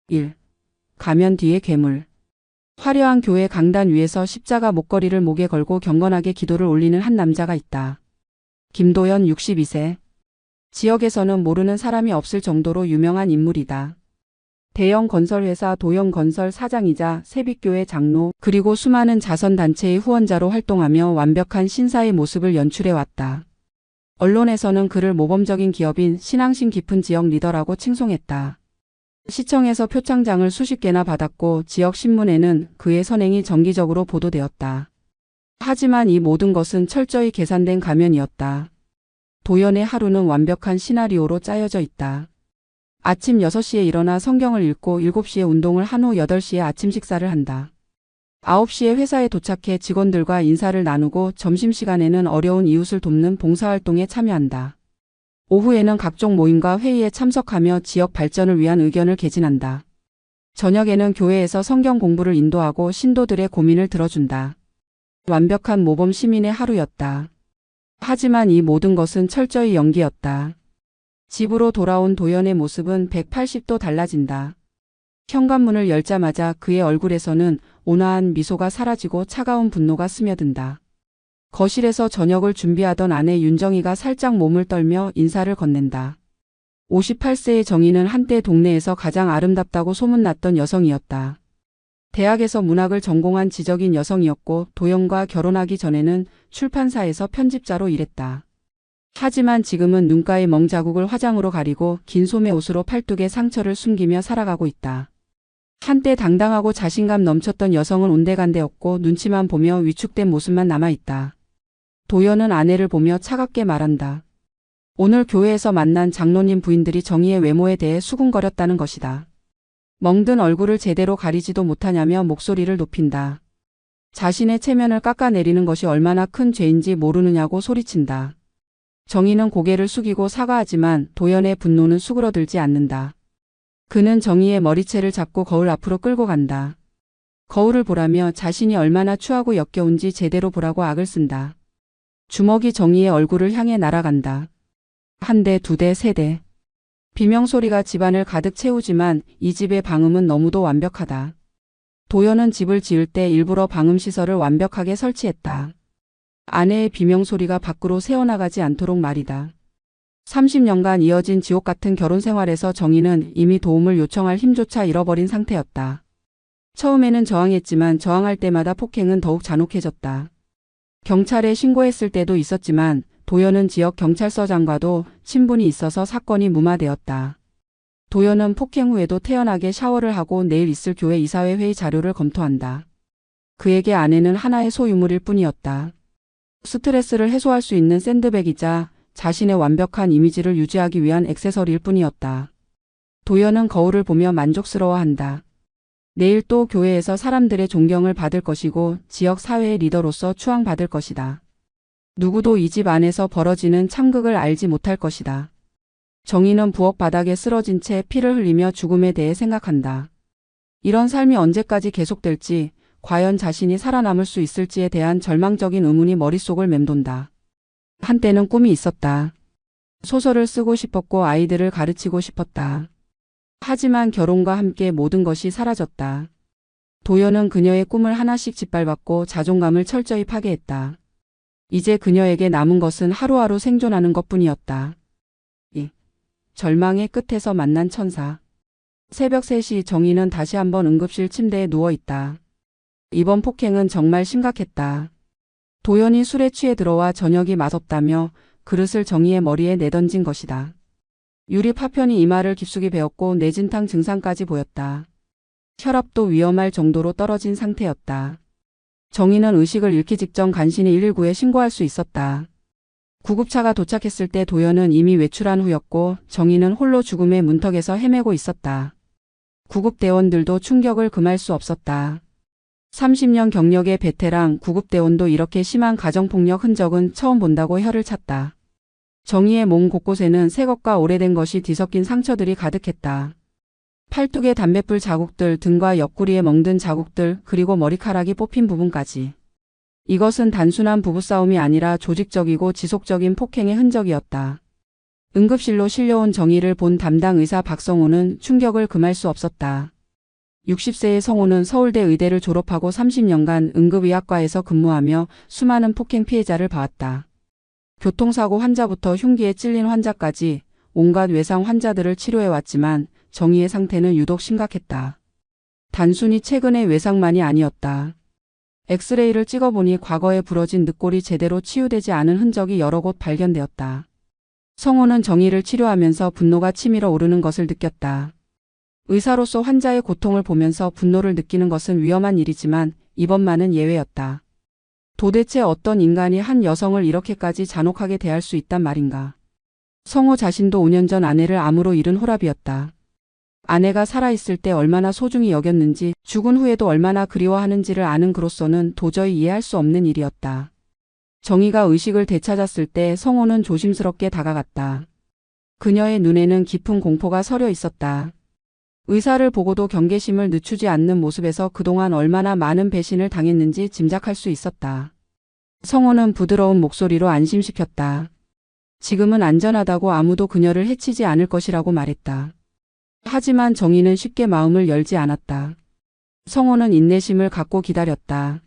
1. 가면 뒤에 괴물. 화려한 교회 강단 위에서 십자가 목걸이를 목에 걸고 경건하게 기도를 올리는 한 남자가 있다. 김도연 62세. 지역에서는 모르는 사람이 없을 정도로 유명한 인물이다. 대형 건설회사 도영건설 사장이자 세빛교회 장로 그리고 수많은 자선단체의 후원자로 활동하며 완벽한 신사의 모습을 연출해왔다. 언론에서는 그를 모범적인 기업인 신앙심 깊은 지역 리더라고 칭송했다. 시청에서 표창장을 수십 개나 받았고 지역 신문에는 그의 선행이 정기적으로 보도되었다. 하지만 이 모든 것은 철저히 계산된 가면이었다. 도연의 하루는 완벽한 시나리오로 짜여져 있다. 아침 6시에 일어나 성경을 읽고 7시에 운동을 한 후 8시에 아침 식사를 한다. 9시에 회사에 도착해 직원들과 인사를 나누고 점심시간에는 어려운 이웃을 돕는 봉사활동에 참여한다. 오후에는 각종 모임과 회의에 참석하며 지역 발전을 위한 의견을 개진한다. 저녁에는 교회에서 성경 공부를 인도하고 신도들의 고민을 들어준다. 완벽한 모범 시민의 하루였다. 하지만 이 모든 것은 철저히 연기였다. 집으로 돌아온 도연의 모습은 180도 달라진다. 현관문을 열자마자 그의 얼굴에서는 온화한 미소가 사라지고 차가운 분노가 스며든다. 거실에서 저녁을 준비하던 아내 윤정희가 살짝 몸을 떨며 인사를 건넨다. 58세의 정희는 한때 동네에서 가장 아름답다고 소문났던 여성이었다. 대학에서 문학을 전공한 지적인 여성이었고 도연과 결혼하기 전에는 출판사에서 편집자로 일했다. 하지만 지금은 눈가의 멍 자국을 화장으로 가리고 긴 소매 옷으로 팔뚝에 상처를 숨기며 살아가고 있다. 한때 당당하고 자신감 넘쳤던 여성은 온데간데없고 눈치만 보며 위축된 모습만 남아있다. 도연은 아내를 보며 차갑게 말한다. 오늘 교회에서 만난 장로님 부인들이 정희의 외모에 대해 수군거렸다는 것이다. 멍든 얼굴을 제대로 가리지도 못하냐며 목소리를 높인다. 자신의 체면을 깎아내리는 것이 얼마나 큰 죄인지 모르느냐고 소리친다. 정희는 고개를 숙이고 사과하지만 도연의 분노는 수그러들지 않는다. 그는 정희의 머리채를 잡고 거울 앞으로 끌고 간다. 거울을 보라며 자신이 얼마나 추하고 역겨운지 제대로 보라고 악을 쓴다. 주먹이 정희의 얼굴을 향해 날아간다. 한 대, 두 대, 세 대. 비명소리가 집안을 가득 채우지만 이 집의 방음은 너무도 완벽하다. 도연은 집을 지을 때 일부러 방음시설을 완벽하게 설치했다. 아내의 비명소리가 밖으로 새어나가지 않도록 말이다. 30년간 이어진 지옥 같은 결혼 생활에서 정희는 이미 도움을 요청할 힘조차 잃어버린 상태였다. 처음에는 저항했지만 저항할 때마다 폭행은 더욱 잔혹해졌다. 경찰에 신고했을 때도 있었지만 도연은 지역 경찰서장과도 친분이 있어서 사건이 무마되었다. 도연은 폭행 후에도 태연하게 샤워를 하고 내일 있을 교회 이사회 회의 자료를 검토한다. 그에게 아내는 하나의 소유물일 뿐이었다. 스트레스를 해소할 수 있는 샌드백이자 자신의 완벽한 이미지를 유지하기 위한 액세서리일 뿐이었다. 도연은 거울을 보며 만족스러워한다. 내일 또 교회에서 사람들의 존경을 받을 것이고 지역 사회의 리더로서 추앙받을 것이다. 누구도 이 집 안에서 벌어지는 참극을 알지 못할 것이다. 정희는 부엌 바닥에 쓰러진 채 피를 흘리며 죽음에 대해 생각한다. 이런 삶이 언제까지 계속될지, 과연 자신이 살아남을 수 있을지에 대한 절망적인 의문이 머릿속을 맴돈다. 한때는 꿈이 있었다. 소설을 쓰고 싶었고 아이들을 가르치고 싶었다. 하지만 결혼과 함께 모든 것이 사라졌다. 도연은 그녀의 꿈을 하나씩 짓밟았고 자존감을 철저히 파괴했다. 이제 그녀에게 남은 것은 하루하루 생존하는 것뿐이었다. 절망의 끝에서 만난 천사. 새벽 3시 정희는 다시 한번 응급실 침대에 누워있다. 이번 폭행은 정말 심각했다. 도연이 술에 취해 들어와 저녁이 맛없다며 그릇을 정희의 머리에 내던진 것이다. 유리 파편이 이마를 깊숙이 베었고 뇌진탕 증상까지 보였다. 혈압도 위험할 정도로 떨어진 상태였다. 정희는 의식을 잃기 직전 간신히 119에 신고할 수 있었다. 구급차가 도착했을 때 도연은 이미 외출한 후였고 정희는 홀로 죽음의 문턱에서 헤매고 있었다. 구급대원들도 충격을 금할 수 없었다. 30년 경력의 베테랑 구급대원도 이렇게 심한 가정폭력 흔적은 처음 본다고 혀를 찼다. 정희의 몸 곳곳에는 새 것과 오래된 것이 뒤섞인 상처들이 가득했다. 팔뚝에 담뱃불 자국들, 등과 옆구리에 멍든 자국들, 그리고 머리카락이 뽑힌 부분까지. 이것은 단순한 부부싸움이 아니라 조직적이고 지속적인 폭행의 흔적이었다. 응급실로 실려온 정희를 본 담당 의사 박성호는 충격을 금할 수 없었다. 60세의 성호는 서울대 의대를 졸업하고 30년간 응급의학과에서 근무하며 수많은 폭행 피해자를 봐왔다. 교통사고 환자부터 흉기에 찔린 환자까지 온갖 외상 환자들을 치료해왔지만 정희의 상태는 유독 심각했다. 단순히 최근의 외상만이 아니었다. 엑스레이를 찍어보니 과거에 부러진 늑골이 제대로 치유되지 않은 흔적이 여러 곳 발견되었다. 성호는 정희를 치료하면서 분노가 치밀어 오르는 것을 느꼈다. 의사로서 환자의 고통을 보면서 분노를 느끼는 것은 위험한 일이지만 이번만은 예외였다. 도대체 어떤 인간이 한 여성을 이렇게까지 잔혹하게 대할 수 있단 말인가. 성호 자신도 5년 전 아내를 암으로 잃은 호랍이었다. 아내가 살아있을 때 얼마나 소중히 여겼는지, 죽은 후에도 얼마나 그리워하는지를 아는 그로서는 도저히 이해할 수 없는 일이었다. 정희가 의식을 되찾았을 때 성호는 조심스럽게 다가갔다. 그녀의 눈에는 깊은 공포가 서려 있었다. 의사를 보고도 경계심을 늦추지 않는 모습에서 그동안 얼마나 많은 배신을 당했는지 짐작할 수 있었다. 성호는 부드러운 목소리로 안심시켰다. 지금은 안전하다고 아무도 그녀를 해치지 않을 것이라고 말했다. 하지만 정희는 쉽게 마음을 열지 않았다. 성호는 인내심을 갖고 기다렸다.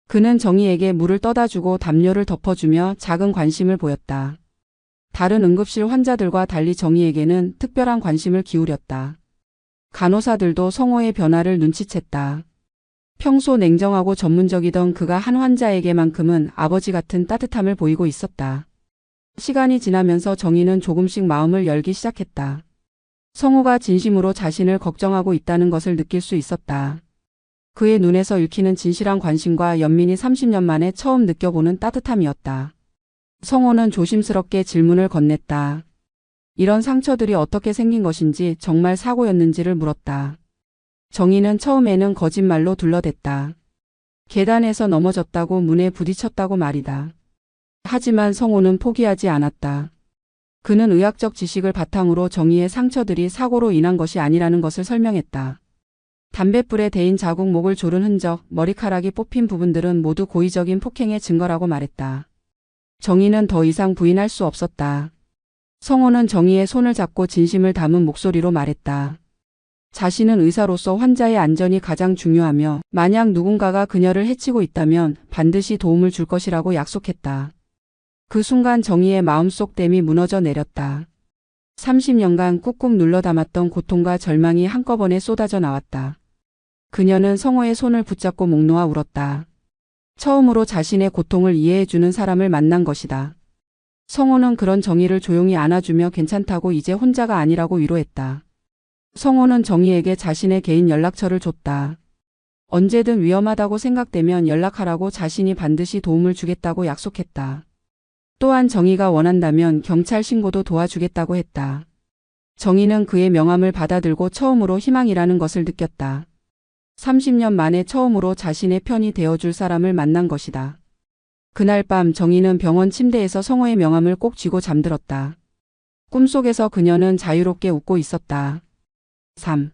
그는 정희에게 물을 떠다주고 담요를 덮어주며 작은 관심을 보였다. 다른 응급실 환자들과 달리 정희에게는 특별한 관심을 기울였다. 간호사들도 성호의 변화를 눈치챘다. 평소 냉정하고 전문적이던 그가 한 환자에게만큼은 아버지 같은 따뜻함을 보이고 있었다. 시간이 지나면서 정희는 조금씩 마음을 열기 시작했다. 성호가 진심으로 자신을 걱정하고 있다는 것을 느낄 수 있었다. 그의 눈에서 읽히는 진실한 관심과 연민이 30년 만에 처음 느껴보는 따뜻함이었다. 성호는 조심스럽게 질문을 건넸다. 이런 상처들이 어떻게 생긴 것인지, 정말 사고였는지를 물었다. 정희는 처음에는 거짓말로 둘러댔다. 계단에서 넘어졌다고, 문에 부딪혔다고 말이다. 하지만 성호는 포기하지 않았다. 그는 의학적 지식을 바탕으로 정희의 상처들이 사고로 인한 것이 아니라는 것을 설명했다. 담뱃불에 데인 자국, 목을 조른 흔적, 머리카락이 뽑힌 부분들은 모두 고의적인 폭행의 증거라고 말했다. 정희는 더 이상 부인할 수 없었다. 성호는 정희의 손을 잡고 진심을 담은 목소리로 말했다. 자신은 의사로서 환자의 안전이 가장 중요하며 만약 누군가가 그녀를 해치고 있다면 반드시 도움을 줄 것이라고 약속했다. 그 순간 정희의 마음속 댐이 무너져 내렸다. 30년간 꾹꾹 눌러 담았던 고통과 절망이 한꺼번에 쏟아져 나왔다. 그녀는 성호의 손을 붙잡고 목 놓아 울었다. 처음으로 자신의 고통을 이해해주는 사람을 만난 것이다. 성호는 그런 정희를 조용히 안아주며 괜찮다고, 이제 혼자가 아니라고 위로했다. 성호는 정희에게 자신의 개인 연락처를 줬다. 언제든 위험하다고 생각되면 연락하라고, 자신이 반드시 도움을 주겠다고 약속했다. 또한 정희가 원한다면 경찰 신고도 도와주겠다고 했다. 정희는 그의 명함을 받아들고 처음으로 희망이라는 것을 느꼈다. 30년 만에 처음으로 자신의 편이 되어줄 사람을 만난 것이다. 그날 밤 정희는 병원 침대에서 성호의 명함을 꼭 쥐고 잠들었다. 꿈속에서 그녀는 자유롭게 웃고 있었다. 3.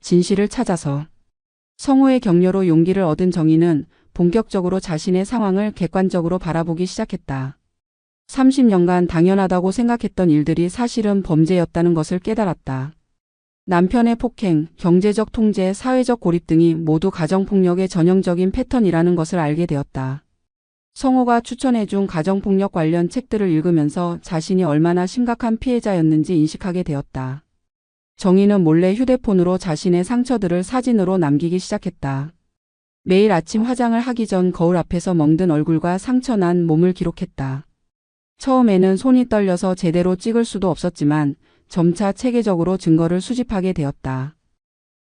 진실을 찾아서. 성호의 격려로 용기를 얻은 정희는 본격적으로 자신의 상황을 객관적으로 바라보기 시작했다. 30년간 당연하다고 생각했던 일들이 사실은 범죄였다는 것을 깨달았다. 남편의 폭행, 경제적 통제, 사회적 고립 등이 모두 가정폭력의 전형적인 패턴이라는 것을 알게 되었다. 성호가 추천해준 가정폭력 관련 책들을 읽으면서 자신이 얼마나 심각한 피해자였는지 인식하게 되었다. 정희는 몰래 휴대폰으로 자신의 상처들을 사진으로 남기기 시작했다. 매일 아침 화장을 하기 전 거울 앞에서 멍든 얼굴과 상처난 몸을 기록했다. 처음에는 손이 떨려서 제대로 찍을 수도 없었지만 점차 체계적으로 증거를 수집하게 되었다.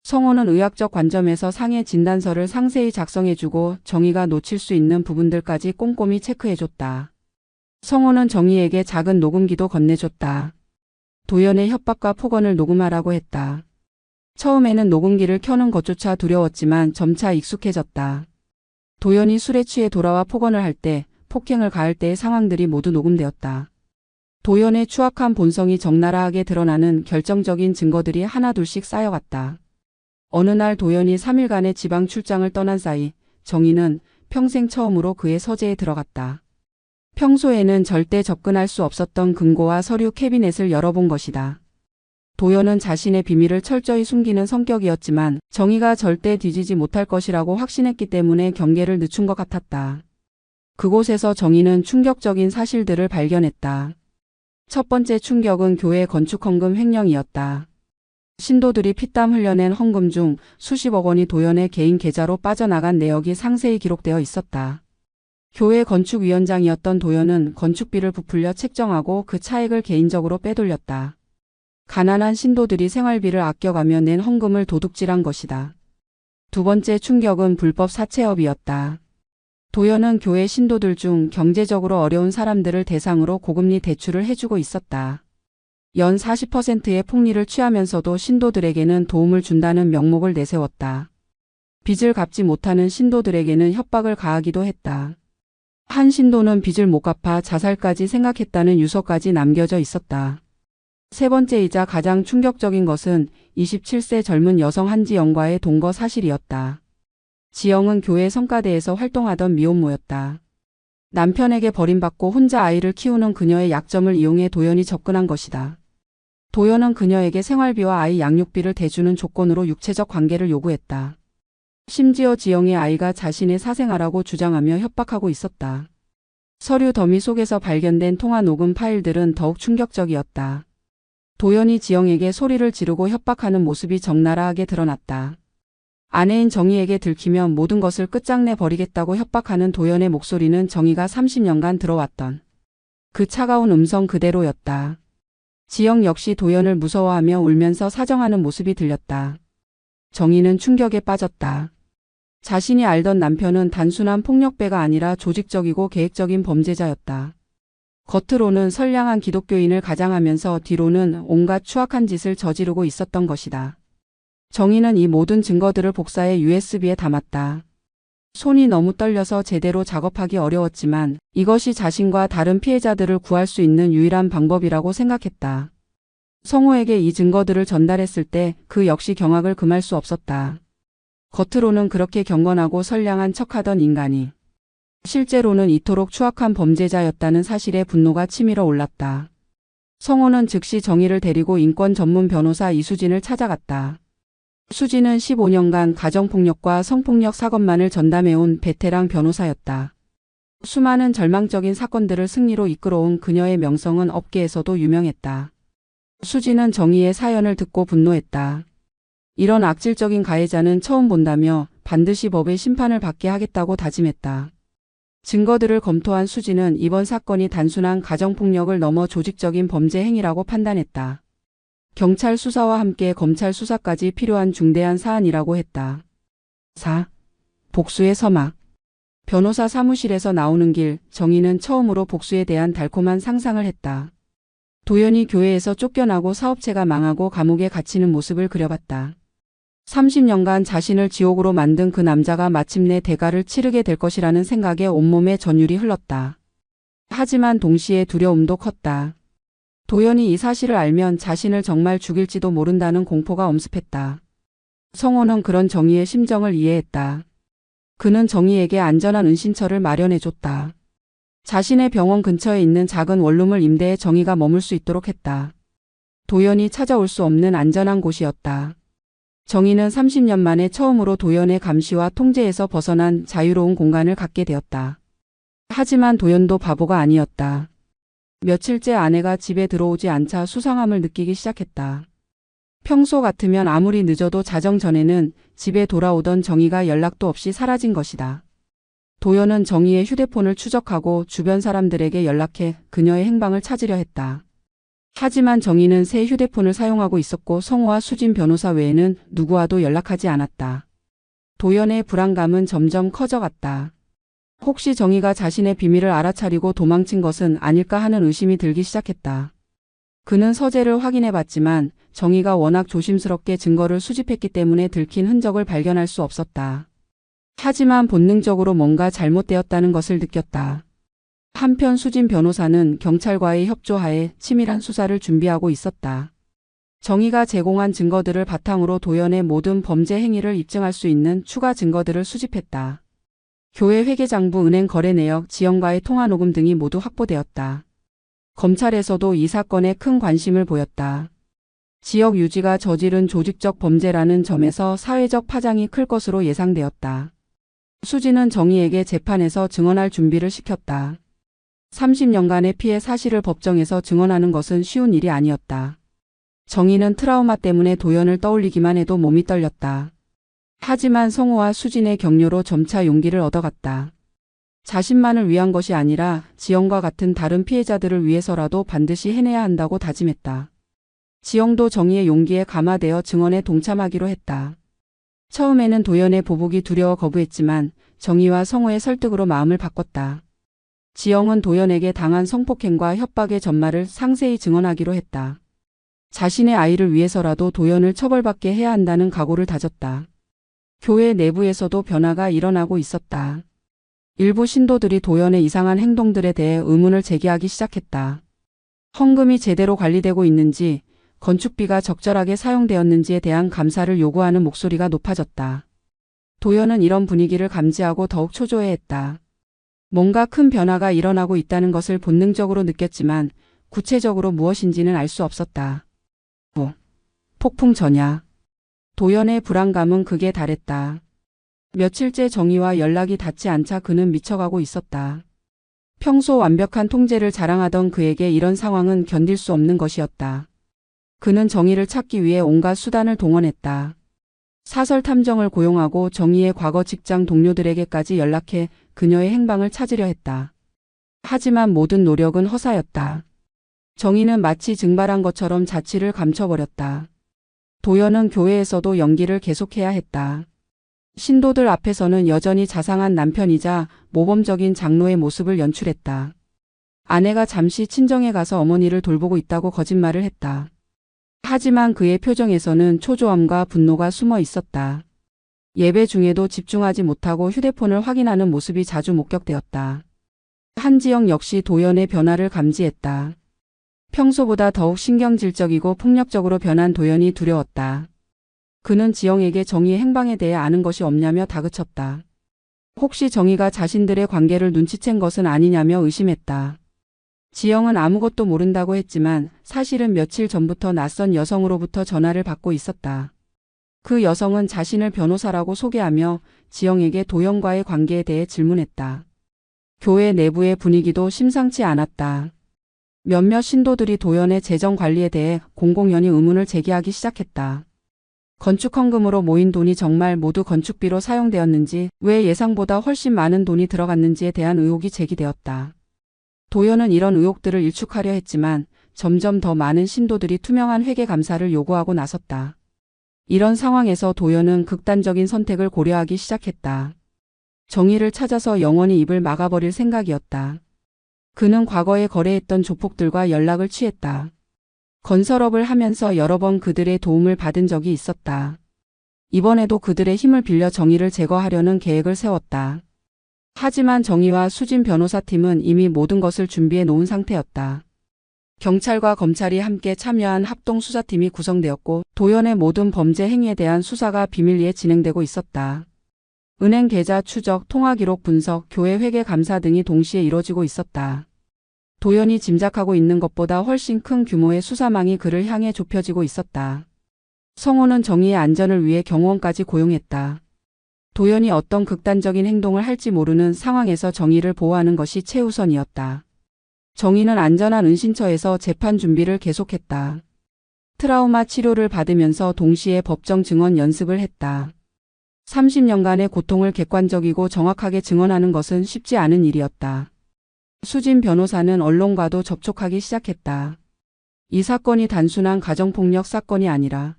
성호는 의학적 관점에서 상해 진단서를 상세히 작성해주고 정희가 놓칠 수 있는 부분들까지 꼼꼼히 체크해줬다. 성호는 정희에게 작은 녹음기도 건네줬다. 도연의 협박과 폭언을 녹음하라고 했다. 처음에는 녹음기를 켜는 것조차 두려웠지만 점차 익숙해졌다. 도연이 술에 취해 돌아와 폭언을 할 때, 폭행을 가할 때의 상황들이 모두 녹음되었다. 도연의 추악한 본성이 적나라하게 드러나는 결정적인 증거들이 하나둘씩 쌓여갔다. 어느 날 도연이 3일간의 지방 출장을 떠난 사이 정희는 평생 처음으로 그의 서재에 들어갔다. 평소에는 절대 접근할 수 없었던 금고와 서류 캐비넷을 열어본 것이다. 도연은 자신의 비밀을 철저히 숨기는 성격이었지만 정의가 절대 뒤지지 못할 것이라고 확신했기 때문에 경계를 늦춘 것 같았다. 그곳에서 정의는 충격적인 사실들을 발견했다. 첫 번째 충격은 교회 건축 헌금 횡령이었다. 신도들이 피땀 흘려낸 헌금 중 수십억 원이 도연의 개인 계좌로 빠져나간 내역이 상세히 기록되어 있었다. 교회 건축위원장이었던 도연은 건축비를 부풀려 책정하고 그 차액을 개인적으로 빼돌렸다. 가난한 신도들이 생활비를 아껴가며 낸 헌금을 도둑질한 것이다. 두 번째 충격은 불법 사채업이었다. 도연은 교회 신도들 중 경제적으로 어려운 사람들을 대상으로 고금리 대출을 해주고 있었다. 연 40%의 폭리를 취하면서도 신도들에게는 도움을 준다는 명목을 내세웠다. 빚을 갚지 못하는 신도들에게는 협박을 가하기도 했다. 한 신도는 빚을 못 갚아 자살까지 생각했다는 유서까지 남겨져 있었다. 세 번째이자 가장 충격적인 것은 27세 젊은 여성 한지영과의 동거 사실이었다. 지영은 교회 성가대에서 활동하던 미혼모였다. 남편에게 버림받고 혼자 아이를 키우는 그녀의 약점을 이용해 도연이 접근한 것이다. 도연은 그녀에게 생활비와 아이 양육비를 대주는 조건으로 육체적 관계를 요구했다. 심지어 지영의 아이가 자신의 사생아라고 주장하며 협박하고 있었다. 서류 더미 속에서 발견된 통화 녹음 파일들은 더욱 충격적이었다. 도연이 지영에게 소리를 지르고 협박하는 모습이 적나라하게 드러났다. 아내인 정희에게 들키면 모든 것을 끝장내 버리겠다고 협박하는 도연의 목소리는 정희가 30년간 들어왔던 그 차가운 음성 그대로였다. 지영 역시 도연을 무서워하며 울면서 사정하는 모습이 들렸다. 정희는 충격에 빠졌다. 자신이 알던 남편은 단순한 폭력배가 아니라 조직적이고 계획적인 범죄자였다. 겉으로는 선량한 기독교인을 가장하면서 뒤로는 온갖 추악한 짓을 저지르고 있었던 것이다. 정희는 이 모든 증거들을 복사해 USB에 담았다. 손이 너무 떨려서 제대로 작업하기 어려웠지만 이것이 자신과 다른 피해자들을 구할 수 있는 유일한 방법이라고 생각했다. 성호에게 이 증거들을 전달했을 때 그 역시 경악을 금할 수 없었다. 겉으로는 그렇게 경건하고 선량한 척하던 인간이 실제로는 이토록 추악한 범죄자였다는 사실에 분노가 치밀어 올랐다. 성호는 즉시 정희를 데리고 인권 전문 변호사 이수진을 찾아갔다. 수진은 15년간 가정폭력과 성폭력 사건만을 전담해온 베테랑 변호사였다. 수많은 절망적인 사건들을 승리로 이끌어온 그녀의 명성은 업계에서도 유명했다. 수진은 정희의 사연을 듣고 분노했다. 이런 악질적인 가해자는 처음 본다며 반드시 법의 심판을 받게 하겠다고 다짐했다. 증거들을 검토한 수진은 이번 사건이 단순한 가정폭력을 넘어 조직적인 범죄 행위라고 판단했다. 경찰 수사와 함께 검찰 수사까지 필요한 중대한 사안이라고 했다. 4. 복수의 서막. 변호사 사무실에서 나오는 길, 정희는 처음으로 복수에 대한 달콤한 상상을 했다. 도연이 교회에서 쫓겨나고 사업체가 망하고 감옥에 갇히는 모습을 그려봤다. 30년간 자신을 지옥으로 만든 그 남자가 마침내 대가를 치르게 될 것이라는 생각에 온몸에 전율이 흘렀다. 하지만 동시에 두려움도 컸다. 도연이 이 사실을 알면 자신을 정말 죽일지도 모른다는 공포가 엄습했다. 성호는 그런 정희의 심정을 이해했다. 그는 정희에게 안전한 은신처를 마련해줬다. 자신의 병원 근처에 있는 작은 원룸을 임대해 정희가 머물 수 있도록 했다. 도연이 찾아올 수 없는 안전한 곳이었다. 정희는 30년 만에 처음으로 도연의 감시와 통제에서 벗어난 자유로운 공간을 갖게 되었다. 하지만 도연도 바보가 아니었다. 며칠째 아내가 집에 들어오지 않자 수상함을 느끼기 시작했다. 평소 같으면 아무리 늦어도 자정 전에는 집에 돌아오던 정희가 연락도 없이 사라진 것이다. 도연은 정희의 휴대폰을 추적하고 주변 사람들에게 연락해 그녀의 행방을 찾으려 했다. 하지만 정희는 새 휴대폰을 사용하고 있었고 성호와 수진 변호사 외에는 누구와도 연락하지 않았다. 도연의 불안감은 점점 커져갔다. 혹시 정희가 자신의 비밀을 알아차리고 도망친 것은 아닐까 하는 의심이 들기 시작했다. 그는 서재를 확인해봤지만 정희가 워낙 조심스럽게 증거를 수집했기 때문에 들킨 흔적을 발견할 수 없었다. 하지만 본능적으로 뭔가 잘못되었다는 것을 느꼈다. 한편 수진 변호사는 경찰과의 협조하에 치밀한 수사를 준비하고 있었다. 정희가 제공한 증거들을 바탕으로 도연의 모든 범죄 행위를 입증할 수 있는 추가 증거들을 수집했다. 교회 회계장부, 은행 거래 내역, 지영과의 통화 녹음 등이 모두 확보되었다. 검찰에서도 이 사건에 큰 관심을 보였다. 지역 유지가 저지른 조직적 범죄라는 점에서 사회적 파장이 클 것으로 예상되었다. 수지는 정희에게 재판에서 증언할 준비를 시켰다. 30년간의 피해 사실을 법정에서 증언하는 것은 쉬운 일이 아니었다. 정희는 트라우마 때문에 도연을 떠올리기만 해도 몸이 떨렸다. 하지만 성호와 수진의 격려로 점차 용기를 얻어갔다. 자신만을 위한 것이 아니라 지영과 같은 다른 피해자들을 위해서라도 반드시 해내야 한다고 다짐했다. 지영도 정희의 용기에 감화되어 증언에 동참하기로 했다. 처음에는 도연의 보복이 두려워 거부했지만 정희와 성호의 설득으로 마음을 바꿨다. 지영은 도연에게 당한 성폭행과 협박의 전말을 상세히 증언하기로 했다. 자신의 아이를 위해서라도 도연을 처벌받게 해야 한다는 각오를 다졌다. 교회 내부에서도 변화가 일어나고 있었다. 일부 신도들이 도연의 이상한 행동들에 대해 의문을 제기하기 시작했다. 헌금이 제대로 관리되고 있는지, 건축비가 적절하게 사용되었는지에 대한 감사를 요구하는 목소리가 높아졌다. 도연은 이런 분위기를 감지하고 더욱 초조해했다. 뭔가 큰 변화가 일어나고 있다는 것을 본능적으로 느꼈지만 구체적으로 무엇인지는 알 수 없었다. 폭풍 전야. 도연의 불안감은 극에 달했다. 며칠째 정희와 연락이 닿지 않자 그는 미쳐가고 있었다. 평소 완벽한 통제를 자랑하던 그에게 이런 상황은 견딜 수 없는 것이었다. 그는 정희를 찾기 위해 온갖 수단을 동원했다. 사설 탐정을 고용하고 정희의 과거 직장 동료들에게까지 연락해 그녀의 행방을 찾으려 했다. 하지만 모든 노력은 허사였다. 정희는 마치 증발한 것처럼 자취를 감춰버렸다. 도연은 교회에서도 연기를 계속해야 했다. 신도들 앞에서는 여전히 자상한 남편이자 모범적인 장로의 모습을 연출했다. 아내가 잠시 친정에 가서 어머니를 돌보고 있다고 거짓말을 했다. 하지만 그의 표정에서는 초조함과 분노가 숨어 있었다. 예배 중에도 집중하지 못하고 휴대폰을 확인하는 모습이 자주 목격되었다. 한지영 역시 도연의 변화를 감지했다. 평소보다 더욱 신경질적이고 폭력적으로 변한 도연이 두려웠다. 그는 지영에게 정희의 행방에 대해 아는 것이 없냐며 다그쳤다. 혹시 정희가 자신들의 관계를 눈치챈 것은 아니냐며 의심했다. 지영은 아무것도 모른다고 했지만 사실은 며칠 전부터 낯선 여성으로부터 전화를 받고 있었다. 그 여성은 자신을 변호사라고 소개하며 지영에게 도연과의 관계에 대해 질문했다. 교회 내부의 분위기도 심상치 않았다. 몇몇 신도들이 도연의 재정 관리에 대해 공공연히 의문을 제기하기 시작했다. 건축 헌금으로 모인 돈이 정말 모두 건축비로 사용되었는지, 왜 예상보다 훨씬 많은 돈이 들어갔는지에 대한 의혹이 제기되었다. 도연은 이런 의혹들을 일축하려 했지만 점점 더 많은 신도들이 투명한 회계 감사를 요구하고 나섰다. 이런 상황에서 도연은 극단적인 선택을 고려하기 시작했다. 정의를 찾아서 영원히 입을 막아버릴 생각이었다. 그는 과거에 거래했던 조폭들과 연락을 취했다. 건설업을 하면서 여러 번 그들의 도움을 받은 적이 있었다. 이번에도 그들의 힘을 빌려 정의를 제거하려는 계획을 세웠다. 하지만 정의와 수진 변호사팀은 이미 모든 것을 준비해 놓은 상태였다. 경찰과 검찰이 함께 참여한 합동수사팀이 구성되었고 도연의 모든 범죄 행위에 대한 수사가 비밀리에 진행되고 있었다. 은행 계좌 추적, 통화기록 분석, 교회 회계 감사 등이 동시에 이뤄지고 있었다. 도연이 짐작하고 있는 것보다 훨씬 큰 규모의 수사망이 그를 향해 좁혀지고 있었다. 성호는 정의의 안전을 위해 경호원까지 고용했다. 도연이 어떤 극단적인 행동을 할지 모르는 상황에서 정의를 보호하는 것이 최우선이었다. 정의는 안전한 은신처에서 재판 준비를 계속했다. 트라우마 치료를 받으면서 동시에 법정 증언 연습을 했다. 30년간의 고통을 객관적이고 정확하게 증언하는 것은 쉽지 않은 일이었다. 수진 변호사는 언론과도 접촉하기 시작했다. 이 사건이 단순한 가정폭력 사건이 아니라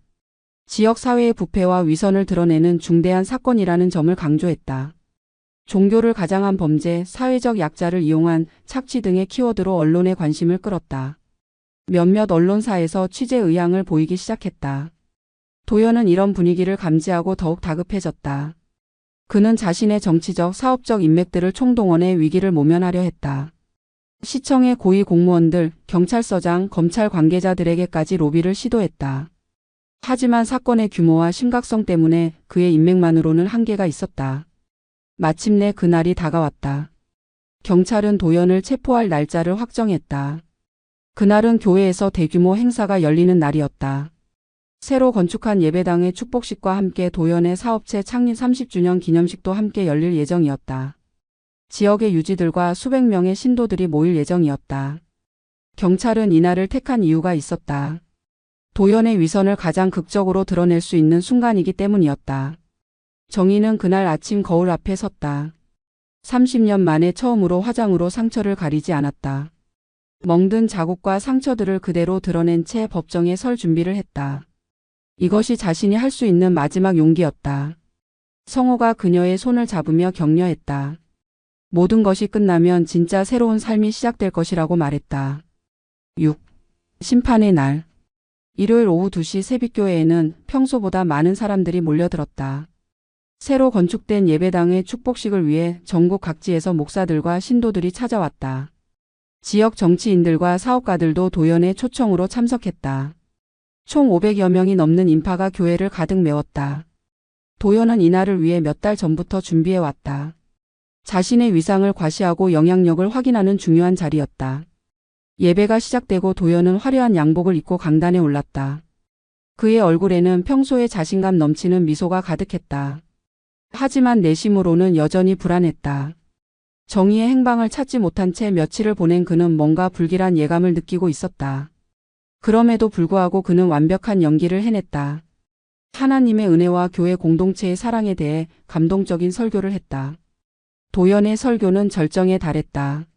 지역 사회의 부패와 위선을 드러내는 중대한 사건이라는 점을 강조했다. 종교를 가장한 범죄, 사회적 약자를 이용한 착취 등의 키워드로 언론의 관심을 끌었다. 몇몇 언론사에서 취재 의향을 보이기 시작했다. 도연은 이런 분위기를 감지하고 더욱 다급해졌다. 그는 자신의 정치적, 사업적 인맥들을 총동원해 위기를 모면하려 했다. 시청의 고위 공무원들, 경찰서장, 검찰 관계자들에게까지 로비를 시도했다. 하지만 사건의 규모와 심각성 때문에 그의 인맥만으로는 한계가 있었다. 마침내 그날이 다가왔다. 경찰은 도연을 체포할 날짜를 확정했다. 그날은 교회에서 대규모 행사가 열리는 날이었다. 새로 건축한 예배당의 축복식과 함께 도연의 사업체 창립 30주년 기념식도 함께 열릴 예정이었다. 지역의 유지들과 수백 명의 신도들이 모일 예정이었다. 경찰은 이날을 택한 이유가 있었다. 도연의 위선을 가장 극적으로 드러낼 수 있는 순간이기 때문이었다. 정희는 그날 아침 거울 앞에 섰다. 30년 만에 처음으로 화장으로 상처를 가리지 않았다. 멍든 자국과 상처들을 그대로 드러낸 채 법정에 설 준비를 했다. 이것이 자신이 할 수 있는 마지막 용기였다. 성호가 그녀의 손을 잡으며 격려했다. 모든 것이 끝나면 진짜 새로운 삶이 시작될 것이라고 말했다. 6. 심판의 날. 일요일 오후 2시 세빛교회에는 평소보다 많은 사람들이 몰려들었다. 새로 건축된 예배당의 축복식을 위해 전국 각지에서 목사들과 신도들이 찾아왔다. 지역 정치인들과 사업가들도 도연의 초청으로 참석했다. 총 500여 명이 넘는 인파가 교회를 가득 메웠다. 도연은 이날을 위해 몇 달 전부터 준비해왔다. 자신의 위상을 과시하고 영향력을 확인하는 중요한 자리였다. 예배가 시작되고 도연은 화려한 양복을 입고 강단에 올랐다. 그의 얼굴에는 평소에 자신감 넘치는 미소가 가득했다. 하지만 내심으로는 여전히 불안했다. 정의의 행방을 찾지 못한 채 며칠을 보낸 그는 뭔가 불길한 예감을 느끼고 있었다. 그럼에도 불구하고 그는 완벽한 연기를 해냈다. 하나님의 은혜와 교회 공동체의 사랑에 대해 감동적인 설교를 했다. 도연의 설교는 절정에 달했다.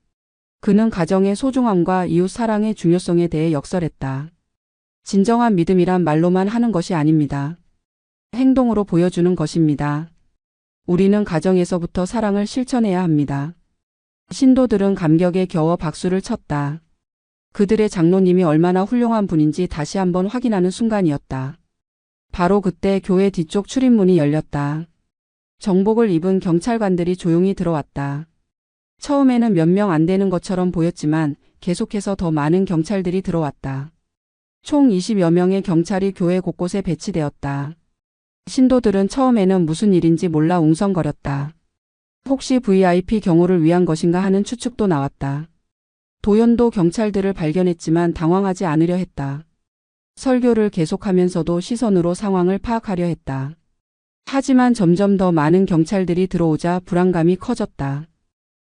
그는 가정의 소중함과 이웃 사랑의 중요성에 대해 역설했다. 진정한 믿음이란 말로만 하는 것이 아닙니다. 행동으로 보여주는 것입니다. 우리는 가정에서부터 사랑을 실천해야 합니다. 신도들은 감격에 겨워 박수를 쳤다. 그들의 장로님이 얼마나 훌륭한 분인지 다시 한번 확인하는 순간이었다. 바로 그때 교회 뒤쪽 출입문이 열렸다. 정복을 입은 경찰관들이 조용히 들어왔다. 처음에는 몇 명 안 되는 것처럼 보였지만 계속해서 더 많은 경찰들이 들어왔다. 총 20여 명의 경찰이 교회 곳곳에 배치되었다. 신도들은 처음에는 무슨 일인지 몰라 웅성거렸다. 혹시 VIP 경호를 위한 것인가 하는 추측도 나왔다. 도연도 경찰들을 발견했지만 당황하지 않으려 했다. 설교를 계속하면서도 시선으로 상황을 파악하려 했다. 하지만 점점 더 많은 경찰들이 들어오자 불안감이 커졌다.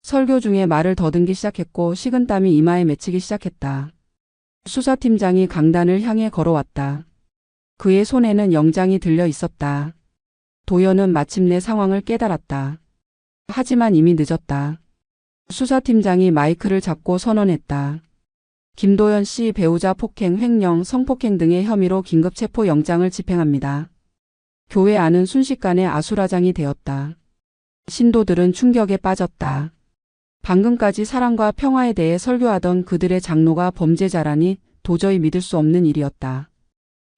설교 중에 말을 더듬기 시작했고 식은땀이 이마에 맺히기 시작했다. 수사팀장이 강단을 향해 걸어왔다. 그의 손에는 영장이 들려 있었다. 도연은 마침내 상황을 깨달았다. 하지만 이미 늦었다. 수사팀장이 마이크를 잡고 선언했다. 김도연 씨 배우자 폭행, 횡령, 성폭행 등의 혐의로 긴급 체포 영장을 집행합니다. 교회 안은 순식간에 아수라장이 되었다. 신도들은 충격에 빠졌다. 방금까지 사랑과 평화에 대해 설교하던 그들의 장로가 범죄자라니 도저히 믿을 수 없는 일이었다.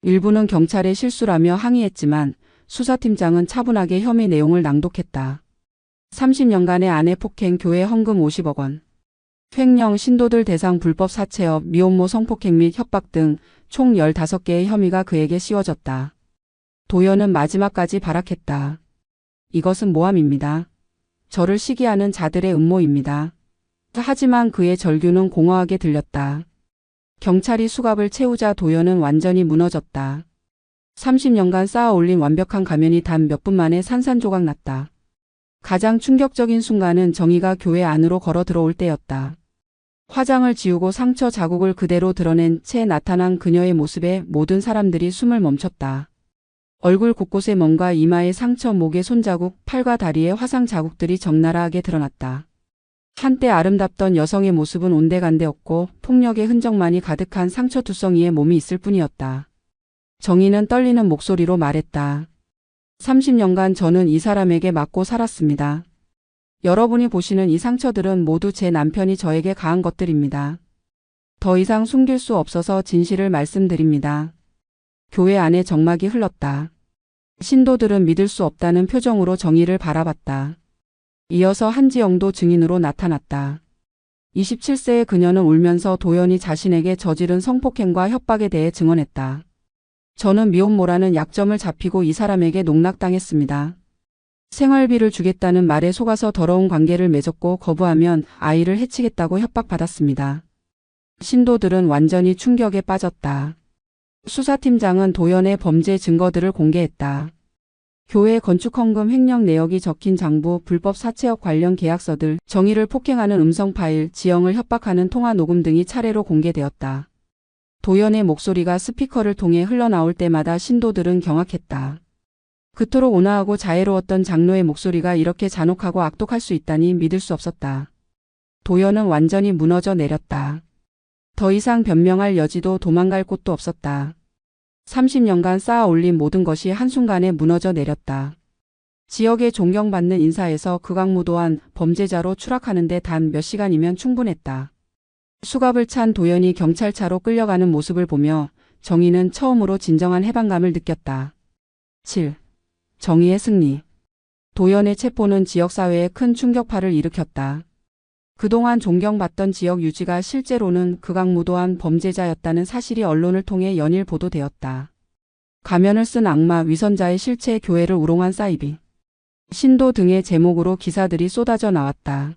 일부는 경찰의 실수라며 항의했지만 수사팀장은 차분하게 혐의 내용을 낭독했다. 30년간의 아내 폭행, 교회 헌금 50억 원, 횡령, 신도들 대상 불법 사채업, 미혼모 성폭행 및 협박 등 총 15개의 혐의가 그에게 씌워졌다. 도연은 마지막까지 발악했다. 이것은 모함입니다. 저를 시기하는 자들의 음모입니다. 하지만 그의 절규는 공허하게 들렸다. 경찰이 수갑을 채우자 도연은 완전히 무너졌다. 30년간 쌓아 올린 완벽한 가면이 단 몇 분 만에 산산조각 났다. 가장 충격적인 순간은 정희가 교회 안으로 걸어 들어올 때였다. 화장을 지우고 상처 자국을 그대로 드러낸 채 나타난 그녀의 모습에 모든 사람들이 숨을 멈췄다. 얼굴 곳곳에 멍과 이마에 상처, 목에 손자국, 팔과 다리에 화상 자국들이 적나라하게 드러났다. 한때 아름답던 여성의 모습은 온데간데 없고 폭력의 흔적만이 가득한 상처투성이의 몸이 있을 뿐이었다. 정희는 떨리는 목소리로 말했다. 30년간 저는 이 사람에게 맞고 살았습니다. 여러분이 보시는 이 상처들은 모두 제 남편이 저에게 가한 것들입니다. 더 이상 숨길 수 없어서 진실을 말씀드립니다. 교회 안에 정막이 흘렀다. 신도들은 믿을 수 없다는 표정으로 정희를 바라봤다. 이어서 한지영도 증인으로 나타났다. 27세의 그녀는 울면서 도연이 자신에게 저지른 성폭행과 협박에 대해 증언했다. 저는 미혼모라는 약점을 잡히고 이 사람에게 농락당했습니다. 생활비를 주겠다는 말에 속아서 더러운 관계를 맺었고 거부하면 아이를 해치겠다고 협박받았습니다. 신도들은 완전히 충격에 빠졌다. 수사팀장은 도연의 범죄 증거들을 공개했다. 교회 건축헌금 횡령 내역이 적힌 장부, 불법 사채업 관련 계약서들, 정의를 폭행하는 음성 파일, 지영을 협박하는 통화 녹음 등이 차례로 공개되었다. 도연의 목소리가 스피커를 통해 흘러나올 때마다 신도들은 경악했다. 그토록 온화하고 자애로웠던 장로의 목소리가 이렇게 잔혹하고 악독할 수 있다니 믿을 수 없었다. 도연은 완전히 무너져 내렸다. 더 이상 변명할 여지도 도망갈 곳도 없었다. 30년간 쌓아 올린 모든 것이 한순간에 무너져 내렸다. 지역의 존경받는 인사에서 극악무도한 범죄자로 추락하는데 단 몇 시간이면 충분했다. 수갑을 찬 도연이 경찰차로 끌려가는 모습을 보며 정의는 처음으로 진정한 해방감을 느꼈다. 7. 정의의 승리. 도연의 체포는 지역사회에 큰 충격파를 일으켰다. 그동안 존경받던 지역 유지가 실제로는 극악무도한 범죄자였다는 사실이 언론을 통해 연일 보도되었다. 가면을 쓴 악마, 위선자의 실체, 교회를 우롱한 사이비, 신도 등의 제목으로 기사들이 쏟아져 나왔다.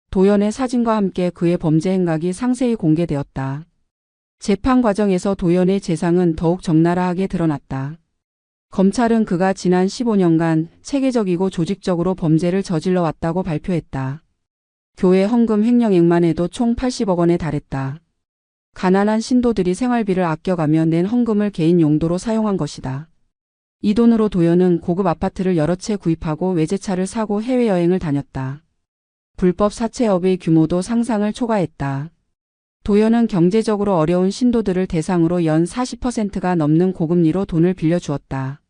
도연의 사진과 함께 그의 범죄 행각이 상세히 공개되었다. 재판 과정에서 도연의 재상은 더욱 적나라하게 드러났다. 검찰은 그가 지난 15년간 체계적이고 조직적으로 범죄를 저질러 왔다고 발표했다. 교회 헌금 횡령액만 해도 총 80억 원에 달했다. 가난한 신도들이 생활비를 아껴가며 낸 헌금을 개인 용도로 사용한 것이다. 이 돈으로 도연은 고급 아파트를 여러 채 구입하고 외제차를 사고 해외여행을 다녔다. 불법 사채업의 규모도 상상을 초과했다. 도연은 경제적으로 어려운 신도들을 대상으로 연 40%가 넘는 고금리로 돈을 빌려주었다.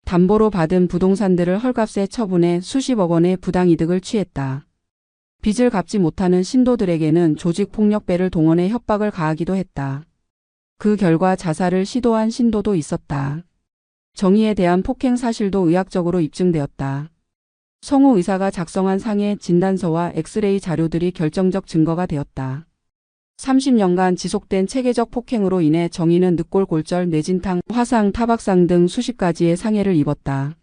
담보로 받은 부동산들을 헐값에 처분해 수십억 원의 부당이득을 취했다. 빚을 갚지 못하는 신도들에게는 조직폭력배를 동원해 협박을 가하기도 했다. 그 결과 자살을 시도한 신도도 있었다. 정의에 대한 폭행 사실도 의학적으로 입증되었다. 성우 의사가 작성한 상해 진단서와 엑스레이 자료들이 결정적 증거가 되었다. 30년간 지속된 체계적 폭행으로 인해 정의는 늑골골절, 뇌진탕, 화상, 타박상 등 수십 가지의 상해를 입었다.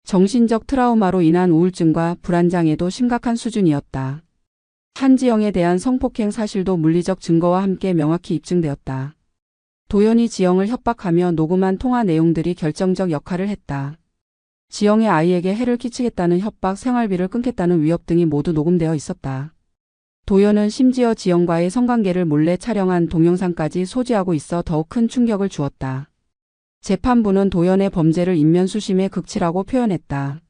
정신적 트라우마로 인한 우울증과 불안장애도 심각한 수준이었다. 한지영에 대한 성폭행 사실도 물리적 증거와 함께 명확히 입증되었다. 도연이 지영을 협박하며 녹음한 통화 내용들이 결정적 역할을 했다. 지영의 아이에게 해를 끼치겠다는 협박, 생활비를 끊겠다는 위협 등이 모두 녹음되어 있었다. 도연은 심지어 지영과의 성관계를 몰래 촬영한 동영상까지 소지하고 있어 더욱 큰 충격을 주었다. 재판부는 도연의 범죄를 인면수심의 극치라고 표현했다.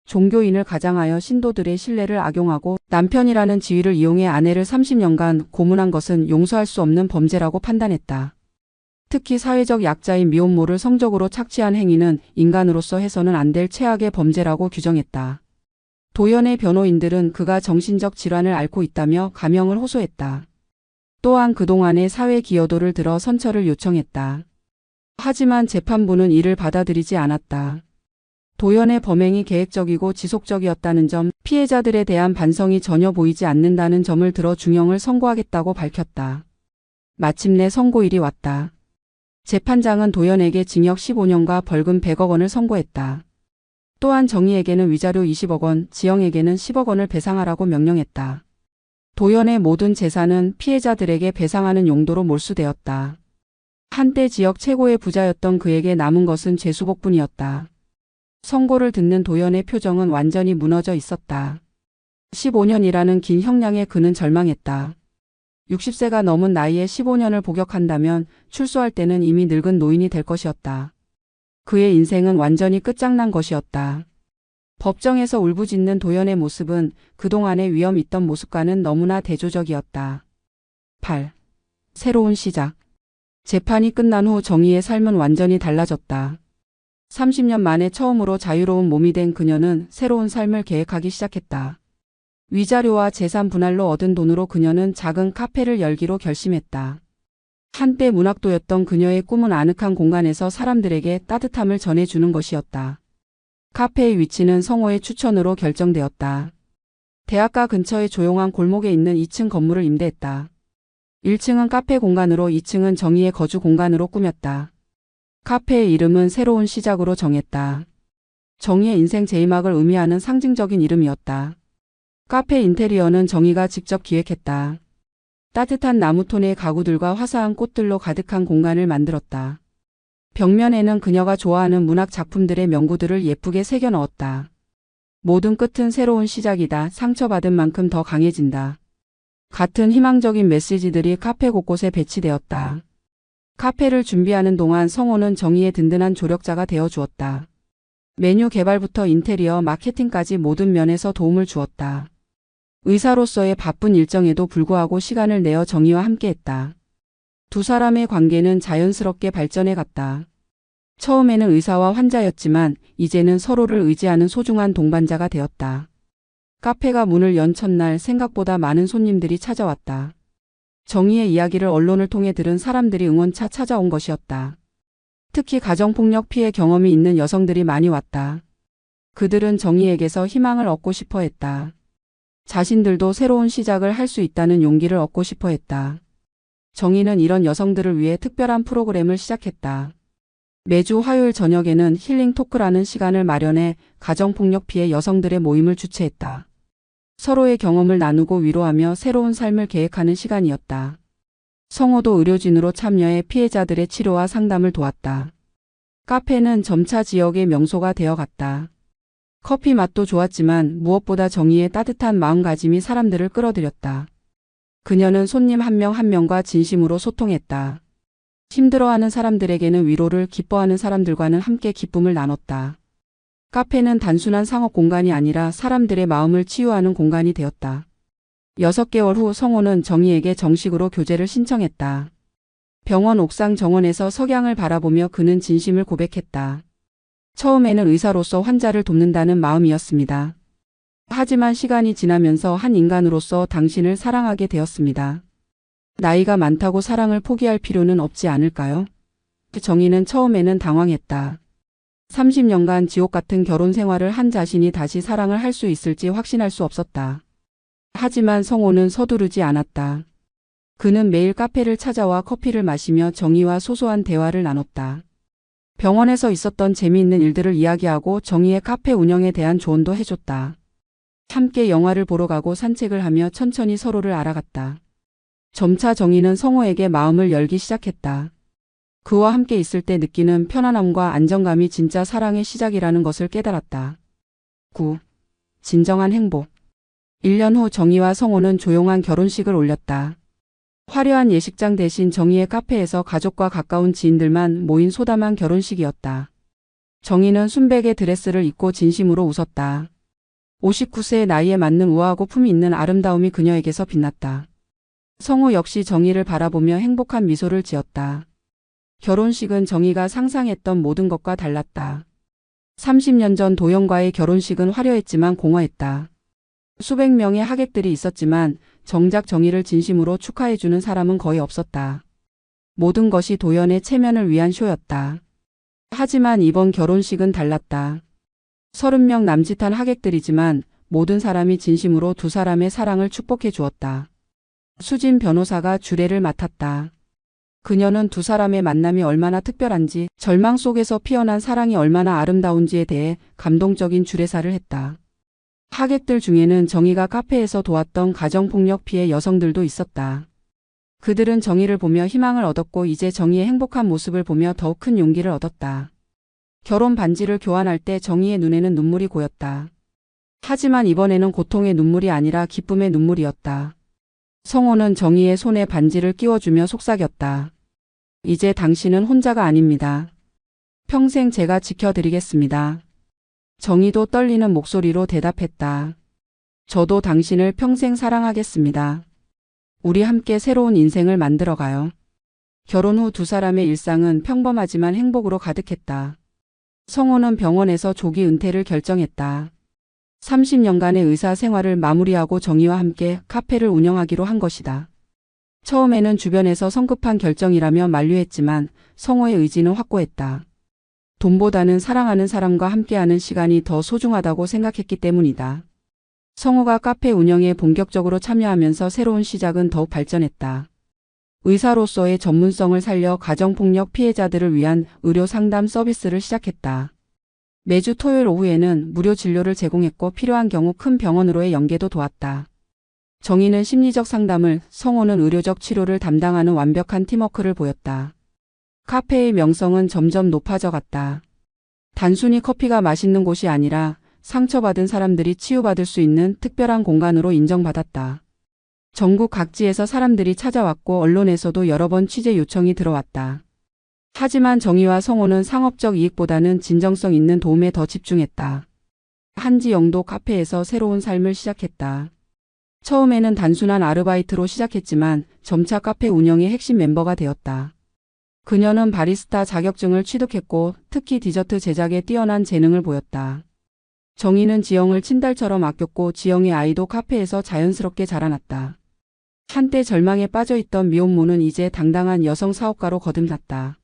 종교인을 가장하여 신도들의 신뢰를 악용하고 남편이라는 지위를 이용해 아내를 30년간 고문한 것은 용서할 수 없는 범죄라고 판단했다. 특히 사회적 약자인 미혼모를 성적으로 착취한 행위는 인간으로서 해서는 안 될 최악의 범죄라고 규정했다. 도연의 변호인들은 그가 정신적 질환을 앓고 있다며 감형을 호소했다. 또한 그동안의 사회 기여도를 들어 선처를 요청했다. 하지만 재판부는 이를 받아들이지 않았다. 도연의 범행이 계획적이고 지속적이었다는 점, 피해자들에 대한 반성이 전혀 보이지 않는다는 점을 들어 중형을 선고하겠다고 밝혔다. 마침내 선고일이 왔다. 재판장은 도연에게 징역 15년과 벌금 100억 원을 선고했다. 또한 정의에게는 위자료 20억 원, 지영에게는 10억 원을 배상하라고 명령했다. 도연의 모든 재산은 피해자들에게 배상하는 용도로 몰수되었다. 한때 지역 최고의 부자였던 그에게 남은 것은 죄수복뿐이었다. 선고를 듣는 도연의 표정은 완전히 무너져 있었다. 15년이라는 긴 형량에 그는 절망했다. 60세가 넘은 나이에 15년을 복역한다면 출소할 때는 이미 늙은 노인이 될 것이었다. 그의 인생은 완전히 끝장난 것이었다. 법정에서 울부짖는 도연의 모습은 그동안의 위험 있던 모습과는 너무나 대조적이었다. 8. 새로운 시작. 재판이 끝난 후 정의의 삶은 완전히 달라졌다. 30년 만에 처음으로 자유로운 몸이 된 그녀는 새로운 삶을 계획하기 시작했다. 위자료와 재산 분할로 얻은 돈으로 그녀는 작은 카페를 열기로 결심했다. 한때 문학도였던 그녀의 꿈은 아늑한 공간에서 사람들에게 따뜻함을 전해주는 것이었다. 카페의 위치는 성호의 추천으로 결정되었다. 대학가 근처의 조용한 골목에 있는 2층 건물을 임대했다. 1층은 카페 공간으로 2층은 정의의 거주 공간으로 꾸몄다. 카페의 이름은 새로운 시작으로 정했다. 정의의 인생 제2막을 의미하는 상징적인 이름이었다. 카페 인테리어는 정의가 직접 기획했다. 따뜻한 나무톤의 가구들과 화사한 꽃들로 가득한 공간을 만들었다. 벽면에는 그녀가 좋아하는 문학 작품들의 명구들을 예쁘게 새겨 넣었다. 모든 끝은 새로운 시작이다. 상처받은 만큼 더 강해진다. 같은 희망적인 메시지들이 카페 곳곳에 배치되었다. 카페를 준비하는 동안 성호는 정희의 든든한 조력자가 되어 주었다. 메뉴 개발부터 인테리어, 마케팅까지 모든 면에서 도움을 주었다. 의사로서의 바쁜 일정에도 불구하고 시간을 내어 정희와 함께했다. 두 사람의 관계는 자연스럽게 발전해 갔다. 처음에는 의사와 환자였지만 이제는 서로를 의지하는 소중한 동반자가 되었다. 카페가 문을 연 첫날 생각보다 많은 손님들이 찾아왔다. 정희의 이야기를 언론을 통해 들은 사람들이 응원차 찾아온 것이었다. 특히 가정폭력 피해 경험이 있는 여성들이 많이 왔다. 그들은 정희에게서 희망을 얻고 싶어 했다. 자신들도 새로운 시작을 할 수 있다는 용기를 얻고 싶어 했다. 정희는 이런 여성들을 위해 특별한 프로그램을 시작했다. 매주 화요일 저녁에는 힐링 토크라는 시간을 마련해 가정폭력 피해 여성들의 모임을 주최했다. 서로의 경험을 나누고 위로하며 새로운 삶을 계획하는 시간이었다. 성호도 의료진으로 참여해 피해자들의 치료와 상담을 도왔다. 카페는 점차 지역의 명소가 되어갔다. 커피 맛도 좋았지만 무엇보다 정희의 따뜻한 마음가짐이 사람들을 끌어들였다. 그녀는 손님 한 명 한 명과 진심으로 소통했다. 힘들어하는 사람들에게는 위로를, 기뻐하는 사람들과는 함께 기쁨을 나눴다. 카페는 단순한 상업 공간이 아니라 사람들의 마음을 치유하는 공간이 되었다. 6개월 후 성호는 정희에게 정식으로 교제를 신청했다. 병원 옥상 정원에서 석양을 바라보며 그는 진심을 고백했다. 처음에는 의사로서 환자를 돕는다는 마음이었습니다. 하지만 시간이 지나면서 한 인간으로서 당신을 사랑하게 되었습니다. 나이가 많다고 사랑을 포기할 필요는 없지 않을까요? 정희는 처음에는 당황했다. 30년간 지옥 같은 결혼 생활을 한 자신이 다시 사랑을 할 수 있을지 확신할 수 없었다. 하지만 성호는 서두르지 않았다. 그는 매일 카페를 찾아와 커피를 마시며 정희와 소소한 대화를 나눴다. 병원에서 있었던 재미있는 일들을 이야기하고 정희의 카페 운영에 대한 조언도 해줬다. 함께 영화를 보러 가고 산책을 하며 천천히 서로를 알아갔다. 점차 정희는 성호에게 마음을 열기 시작했다. 그와 함께 있을 때 느끼는 편안함과 안정감이 진짜 사랑의 시작이라는 것을 깨달았다. 9. 진정한 행복. 1년 후 정희와 성호는 조용한 결혼식을 올렸다. 화려한 예식장 대신 정희의 카페에서 가족과 가까운 지인들만 모인 소담한 결혼식이었다. 정희는 순백의 드레스를 입고 진심으로 웃었다. 59세의 나이에 맞는 우아하고 품이 있는 아름다움이 그녀에게서 빛났다. 성호 역시 정희를 바라보며 행복한 미소를 지었다. 결혼식은 정희가 상상했던 모든 것과 달랐다. 30년 전 도영과의 결혼식은 화려했지만 공허했다. 수백 명의 하객들이 있었지만 정작 정희를 진심으로 축하해주는 사람은 거의 없었다. 모든 것이 도연의 체면을 위한 쇼였다. 하지만 이번 결혼식은 달랐다. 30명 남짓한 하객들이지만 모든 사람이 진심으로 두 사람의 사랑을 축복해 주었다. 수진 변호사가 주례를 맡았다. 그녀는 두 사람의 만남이 얼마나 특별한지, 절망 속에서 피어난 사랑이 얼마나 아름다운지에 대해 감동적인 주례사를 했다. 하객들 중에는 정희가 카페에서 도왔던 가정폭력 피해 여성들도 있었다. 그들은 정희를 보며 희망을 얻었고 이제 정희의 행복한 모습을 보며 더욱 큰 용기를 얻었다. 결혼 반지를 교환할 때 정희의 눈에는 눈물이 고였다. 하지만 이번에는 고통의 눈물이 아니라 기쁨의 눈물이었다. 성호는 정희의 손에 반지를 끼워주며 속삭였다. 이제 당신은 혼자가 아닙니다. 평생 제가 지켜드리겠습니다. 정희도 떨리는 목소리로 대답했다. 저도 당신을 평생 사랑하겠습니다. 우리 함께 새로운 인생을 만들어가요. 결혼 후 두 사람의 일상은 평범하지만 행복으로 가득했다. 성호는 병원에서 조기 은퇴를 결정했다. 30년간의 의사 생활을 마무리하고 정희와 함께 카페를 운영하기로 한 것이다. 처음에는 주변에서 성급한 결정이라며 만류했지만 성호의 의지는 확고했다. 돈보다는 사랑하는 사람과 함께하는 시간이 더 소중하다고 생각했기 때문이다. 성호가 카페 운영에 본격적으로 참여하면서 새로운 시작은 더욱 발전했다. 의사로서의 전문성을 살려 가정폭력 피해자들을 위한 의료 상담 서비스를 시작했다. 매주 토요일 오후에는 무료 진료를 제공했고 필요한 경우 큰 병원으로의 연계도 도왔다. 정의는 심리적 상담을, 성호는 의료적 치료를 담당하는 완벽한 팀워크를 보였다. 카페의 명성은 점점 높아져 갔다. 단순히 커피가 맛있는 곳이 아니라 상처받은 사람들이 치유받을 수 있는 특별한 공간으로 인정받았다. 전국 각지에서 사람들이 찾아왔고 언론에서도 여러 번 취재 요청이 들어왔다. 하지만 정의와 성호는 상업적 이익보다는 진정성 있는 도움에 더 집중했다. 한지영도 카페에서 새로운 삶을 시작했다. 처음에는 단순한 아르바이트로 시작했지만 점차 카페 운영의 핵심 멤버가 되었다. 그녀는 바리스타 자격증을 취득했고 특히 디저트 제작에 뛰어난 재능을 보였다. 정의는 지영을 친딸처럼 아꼈고 지영의 아이도 카페에서 자연스럽게 자라났다. 한때 절망에 빠져있던 미혼모는 이제 당당한 여성 사업가로 거듭났다.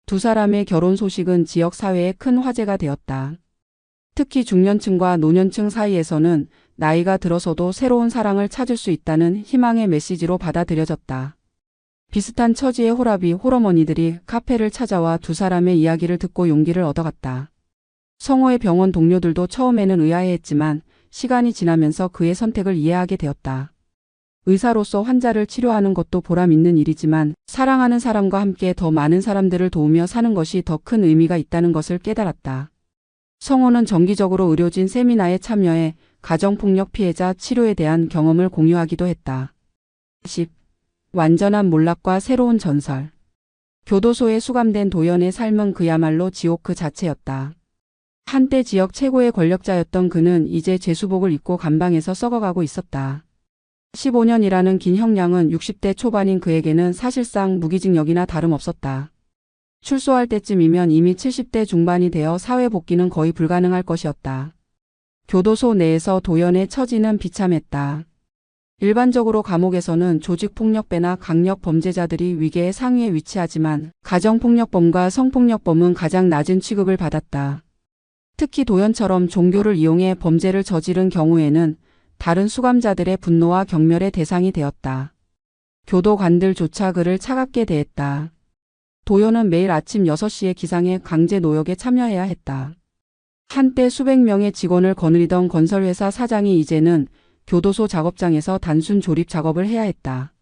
두 사람의 결혼 소식은 지역 사회에 큰 화제가 되었다. 특히 중년층과 노년층 사이에서는 나이가 들어서도 새로운 사랑을 찾을 수 있다는 희망의 메시지로 받아들여졌다. 비슷한 처지의 호라비 홀어머니들이 카페를 찾아와 두 사람의 이야기를 듣고 용기를 얻어갔다. 성호의 병원 동료들도 처음에는 의아해했지만 시간이 지나면서 그의 선택을 이해하게 되었다. 의사로서 환자를 치료하는 것도 보람 있는 일이지만 사랑하는 사람과 함께 더 많은 사람들을 도우며 사는 것이 더 큰 의미가 있다는 것을 깨달았다. 성호는 정기적으로 의료진 세미나에 참여해 가정폭력 피해자 치료에 대한 경험을 공유하기도 했다. 10. 완전한 몰락과 새로운 전설. 교도소에 수감된 도연의 삶은 그야말로 지옥 그 자체였다. 한때 지역 최고의 권력자였던 그는 이제 제수복을 입고 감방에서 썩어가고 있었다. 15년이라는 긴 형량은 60대 초반인 그에게는 사실상 무기징역이나 다름없었다. 출소할 때쯤이면 이미 70대 중반이 되어 사회 복귀는 거의 불가능할 것이었다. 교도소 내에서 도연의 처지는 비참했다. 일반적으로 감옥에서는 조직폭력배나 강력 범죄자들이 위계의 상위에 위치하지만 가정폭력범과 성폭력범은 가장 낮은 취급을 받았다. 특히 도연처럼 종교를 이용해 범죄를 저지른 경우에는 다른 수감자들의 분노와 경멸의 대상이 되었다. 교도관들조차 그를 차갑게 대했다. 도연은 매일 아침 6시에 기상해 강제 노역에 참여해야 했다. 한때 수백 명의 직원을 거느리던 건설회사 사장이 이제는 교도소 작업장에서 단순 조립 작업을 해야 했다.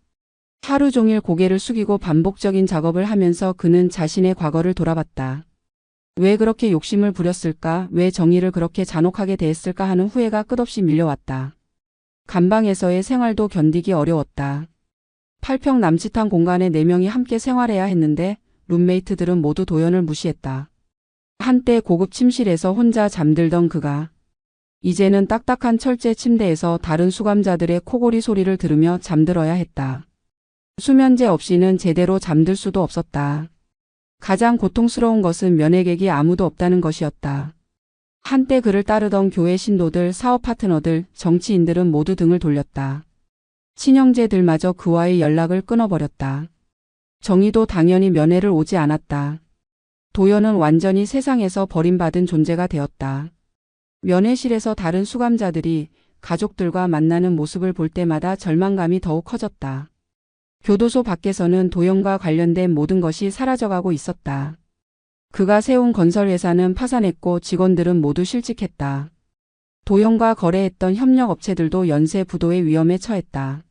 하루 종일 고개를 숙이고 반복적인 작업을 하면서 그는 자신의 과거를 돌아봤다. 왜 그렇게 욕심을 부렸을까? 왜 정의를 그렇게 잔혹하게 대했을까 하는 후회가 끝없이 밀려왔다. 감방에서의 생활도 견디기 어려웠다. 8평 남짓한 공간에 4명이 함께 생활해야 했는데 룸메이트들은 모두 도연을 무시했다. 한때 고급 침실에서 혼자 잠들던 그가 이제는 딱딱한 철제 침대에서 다른 수감자들의 코골이 소리를 들으며 잠들어야 했다. 수면제 없이는 제대로 잠들 수도 없었다. 가장 고통스러운 것은 면회객이 아무도 없다는 것이었다. 한때 그를 따르던 교회 신도들, 사업 파트너들, 정치인들은 모두 등을 돌렸다. 친형제들마저 그와의 연락을 끊어버렸다. 정의도 당연히 면회를 오지 않았다. 도연은 완전히 세상에서 버림받은 존재가 되었다. 면회실에서 다른 수감자들이 가족들과 만나는 모습을 볼 때마다 절망감이 더욱 커졌다. 교도소 밖에서는 도연과 관련된 모든 것이 사라져가고 있었다. 그가 세운 건설회사는 파산했고 직원들은 모두 실직했다. 도연과 거래했던 협력업체들도 연쇄 부도의 위험에 처했다.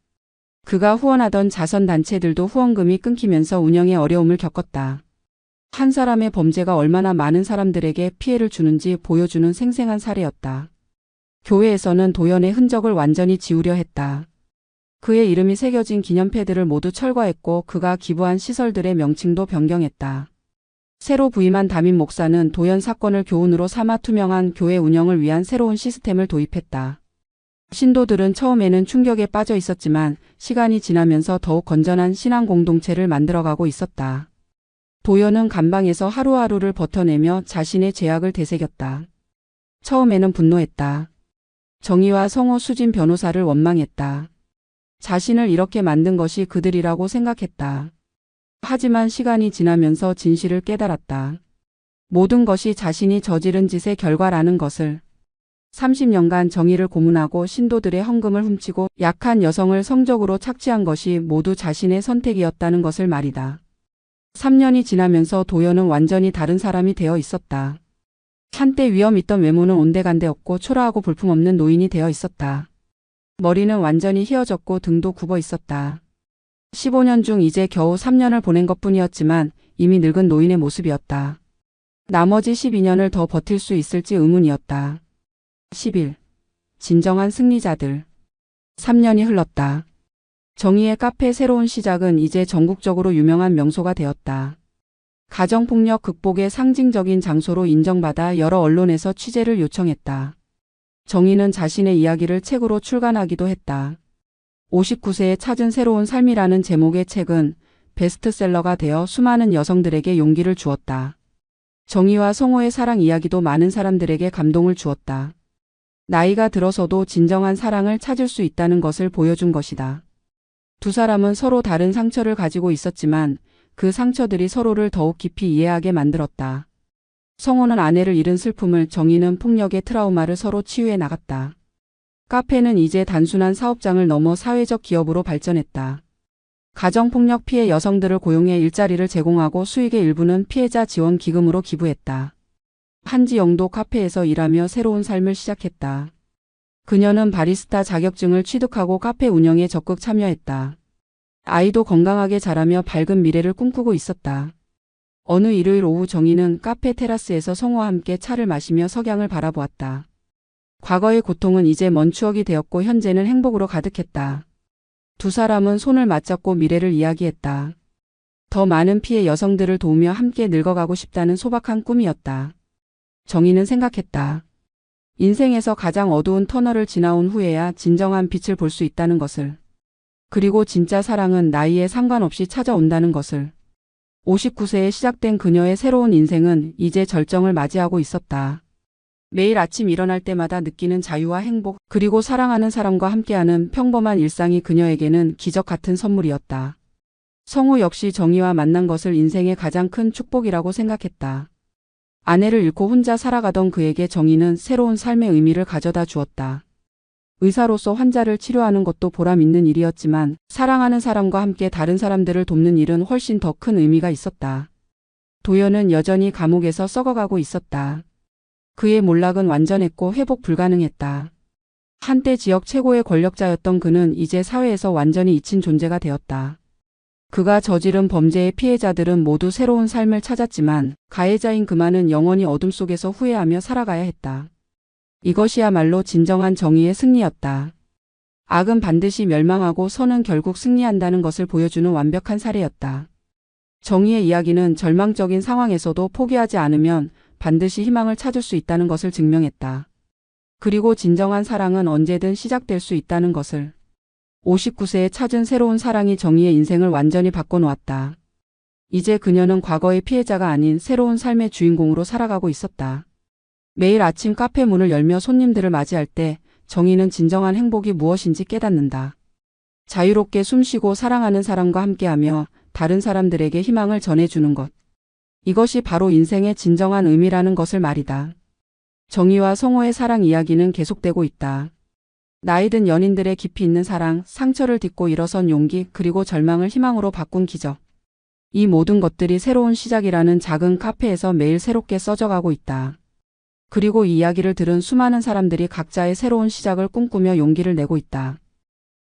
그가 후원하던 자선단체들도 후원금이 끊기면서 운영에 어려움을 겪었다. 한 사람의 범죄가 얼마나 많은 사람들에게 피해를 주는지 보여주는 생생한 사례였다. 교회에서는 도연의 흔적을 완전히 지우려 했다. 그의 이름이 새겨진 기념패들을 모두 철거했고 그가 기부한 시설들의 명칭도 변경했다. 새로 부임한 담임 목사는 도연 사건을 교훈으로 삼아 투명한 교회 운영을 위한 새로운 시스템을 도입했다. 신도들은 처음에는 충격에 빠져 있었지만 시간이 지나면서 더욱 건전한 신앙 공동체를 만들어가고 있었다. 도연은 감방에서 하루하루를 버텨내며 자신의 죄악을 되새겼다. 처음에는 분노했다. 정의와 성호 수진 변호사를 원망했다. 자신을 이렇게 만든 것이 그들이라고 생각했다. 하지만 시간이 지나면서 진실을 깨달았다. 모든 것이 자신이 저지른 짓의 결과라는 것을. 30년간 정의를 고문하고 신도들의 헌금을 훔치고 약한 여성을 성적으로 착취한 것이 모두 자신의 선택이었다는 것을 말이다. 3년이 지나면서 도연은 완전히 다른 사람이 되어 있었다. 한때 위험 있던 외모는 온데간데 없고 초라하고 볼품없는 노인이 되어 있었다. 머리는 완전히 휘어졌고 등도 굽어 있었다. 15년 중 이제 겨우 3년을 보낸 것뿐이었지만 이미 늙은 노인의 모습이었다. 나머지 12년을 더 버틸 수 있을지 의문이었다. 10일. 진정한 승리자들. 3년이 흘렀다. 정희의 카페 새로운 시작은 이제 전국적으로 유명한 명소가 되었다. 가정폭력 극복의 상징적인 장소로 인정받아 여러 언론에서 취재를 요청했다. 정희는 자신의 이야기를 책으로 출간하기도 했다. 59세에 찾은 새로운 삶이라는 제목의 책은 베스트셀러가 되어 수많은 여성들에게 용기를 주었다. 정희와 성호의 사랑 이야기도 많은 사람들에게 감동을 주었다. 나이가 들어서도 진정한 사랑을 찾을 수 있다는 것을 보여준 것이다. 두 사람은 서로 다른 상처를 가지고 있었지만 그 상처들이 서로를 더욱 깊이 이해하게 만들었다. 성호는 아내를 잃은 슬픔을, 정희는 폭력의 트라우마를 서로 치유해 나갔다. 카페는 이제 단순한 사업장을 넘어 사회적 기업으로 발전했다. 가정폭력 피해 여성들을 고용해 일자리를 제공하고 수익의 일부는 피해자 지원 기금으로 기부했다. 한지영도 카페에서 일하며 새로운 삶을 시작했다. 그녀는 바리스타 자격증을 취득하고 카페 운영에 적극 참여했다. 아이도 건강하게 자라며 밝은 미래를 꿈꾸고 있었다. 어느 일요일 오후 정희는 카페 테라스에서 성호와 함께 차를 마시며 석양을 바라보았다. 과거의 고통은 이제 먼 추억이 되었고 현재는 행복으로 가득했다. 두 사람은 손을 맞잡고 미래를 이야기했다. 더 많은 피해 여성들을 도우며 함께 늙어가고 싶다는 소박한 꿈이었다. 정희는 생각했다. 인생에서 가장 어두운 터널을 지나온 후에야 진정한 빛을 볼 수 있다는 것을. 그리고 진짜 사랑은 나이에 상관없이 찾아온다는 것을. 59세에 시작된 그녀의 새로운 인생은 이제 절정을 맞이하고 있었다. 매일 아침 일어날 때마다 느끼는 자유와 행복, 그리고 사랑하는 사람과 함께하는 평범한 일상이 그녀에게는 기적 같은 선물이었다. 성우 역시 정희와 만난 것을 인생의 가장 큰 축복이라고 생각했다. 아내를 잃고 혼자 살아가던 그에게 정희는 새로운 삶의 의미를 가져다 주었다. 의사로서 환자를 치료하는 것도 보람 있는 일이었지만 사랑하는 사람과 함께 다른 사람들을 돕는 일은 훨씬 더 큰 의미가 있었다. 도연은 여전히 감옥에서 썩어가고 있었다. 그의 몰락은 완전했고 회복 불가능했다. 한때 지역 최고의 권력자였던 그는 이제 사회에서 완전히 잊힌 존재가 되었다. 그가 저지른 범죄의 피해자들은 모두 새로운 삶을 찾았지만 가해자인 그만은 영원히 어둠 속에서 후회하며 살아가야 했다. 이것이야말로 진정한 정의의 승리였다. 악은 반드시 멸망하고 선은 결국 승리한다는 것을 보여주는 완벽한 사례였다. 정의의 이야기는 절망적인 상황에서도 포기하지 않으면 반드시 희망을 찾을 수 있다는 것을 증명했다. 그리고 진정한 사랑은 언제든 시작될 수 있다는 것을. 59세에 찾은 새로운 사랑이 정희의 인생을 완전히 바꿔놓았다. 이제 그녀는 과거의 피해자가 아닌 새로운 삶의 주인공으로 살아가고 있었다. 매일 아침 카페 문을 열며 손님들을 맞이할 때 정희는 진정한 행복이 무엇인지 깨닫는다. 자유롭게 숨쉬고 사랑하는 사람과 함께하며 다른 사람들에게 희망을 전해주는 것. 이것이 바로 인생의 진정한 의미라는 것을 말이다. 정희와 성호의 사랑 이야기는 계속되고 있다. 나이든 연인들의 깊이 있는 사랑, 상처를 딛고 일어선 용기, 그리고 절망을 희망으로 바꾼 기적. 이 모든 것들이 새로운 시작이라는 작은 카페에서 매일 새롭게 써져가고 있다. 그리고 이 이야기를 들은 수많은 사람들이 각자의 새로운 시작을 꿈꾸며 용기를 내고 있다.